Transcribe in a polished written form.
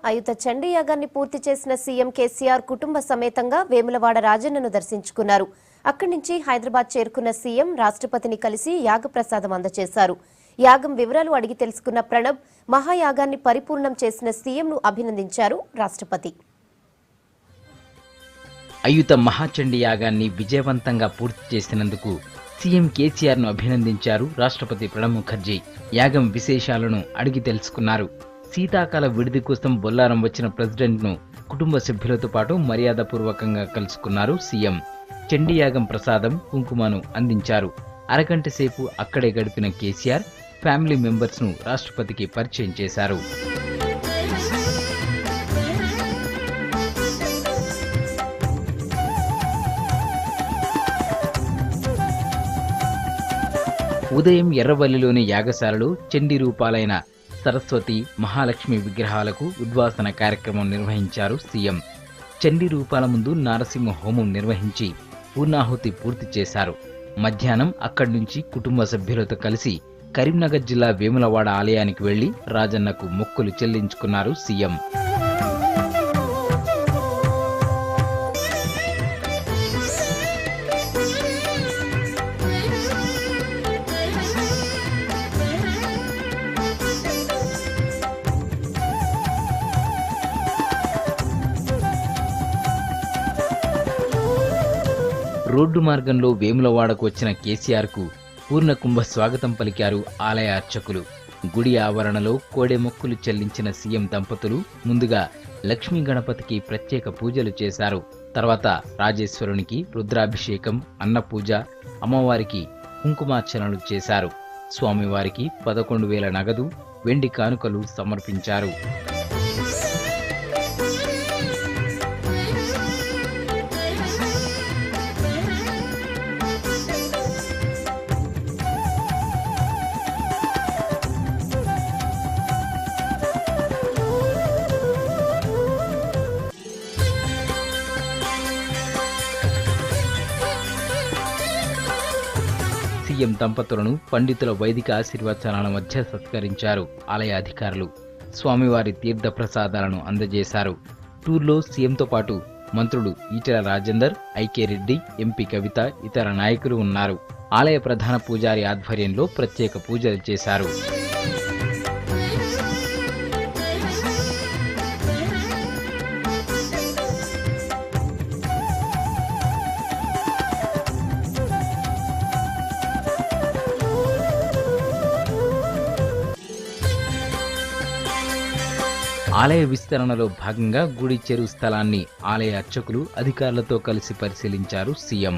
అయుత చండీ యాగాన్ని పూర్తి చేసిన సీఎం కేసీఆర్ కుటుంబ సమేతంగా వేములవాడ రాజన్నను దర్శించుకున్నారు. అక్కడి నుంచి హైదరాబాద్ చేరుకున్న సీఎం రాష్ట్రపతిని కలిసి యాగప్రసాదం అందజేశారు. యాగం వివరాలు అడిగి తెలుసుకున్న ప్రణబ్ మహాయాగాన్ని పరిపూర్ణం చేసిన సీఎంను అభినందించారు రాష్ట్రపతి. అయుత మహాచండీ యాగాన్ని విజయవంతంగా పూర్తి చేసినందుకు సీఎం కేసీఆర్ను అభినందించారు రాష్ట్రపతి ప్రణబ్ ముఖర్జీ. యాగం విశేషాలను అడిగి తెలుసుకున్నారు. శీతాకాల విడిది కోసం బొల్లారం వచ్చిన ప్రెసిడెంట్ను కుటుంబ సభ్యులతో పాటు మర్యాదపూర్వకంగా కలుసుకున్నారు సీఎం. చండీ యాగం ప్రసాదం కుంకుమను అందించారు. అరగంట సేపు అక్కడే గడిపిన కేసీఆర్ ఫ్యామిలీ మెంబర్స్ను రాష్ట్రపతికి పరిచయం చేశారు. ఉదయం ఎర్రవల్లిలోని యాగశాలలో చండీ రూపాలైన సరస్వతి, మహాలక్ష్మి విగ్రహాలకు ఉద్వాసన కార్యక్రమం నిర్వహించారు సీఎం. చండీ రూపాల ముందు నారసింహ హోమం నిర్వహించి పూర్ణాహుతి పూర్తి చేశారు. మధ్యాహ్నం అక్కడి నుంచి కుటుంబ సభ్యులతో కలిసి కరీంనగర్ జిల్లా వేములవాడ ఆలయానికి వెళ్లి రాజన్నకు మొక్కులు చెల్లించుకున్నారు సీఎం. రోడ్డు మార్గంలో వేములవాడకు వచ్చిన కేసీఆర్కు పూర్ణ కుంభ స్వాగతం పలికారు ఆలయ అర్చకులు. గుడి ఆవరణలో కోడె మొక్కులు చెల్లించిన సీఎం దంపతులు ముందుగా లక్ష్మీ గణపతికి ప్రత్యేక పూజలు చేశారు. తర్వాత రాజేశ్వరునికి రుద్రాభిషేకం, అన్నపూజ, అమ్మవారికి కుంకుమార్చనలు చేశారు. స్వామివారికి 11,000 నగదు, వెండి కానుకలు సమర్పించారు. సీఎం దంపతులను పండితుల వైదిక ఆశీర్వచనాల మధ్య సత్కరించారు ఆలయ అధికారులు. స్వామివారి తీర్థ ప్రసాదాలను అందజేశారు. టూర్లో సీఎంతో పాటు మంత్రులు ఈటెల రాజేందర్, ఐకే రెడ్డి, ఎంపీ కవిత, ఇతర నాయకులు ఉన్నారు. ఆలయ ప్రధాన పూజారి ఆధ్వర్యంలో ప్రత్యేక పూజలు చేశారు. ఆలయ విస్తరణలో భాగంగా గుడి చెరువు స్థలాన్ని ఆలయ అర్చకులు అధికారులతో కలిసి పరిశీలించారు సీఎం.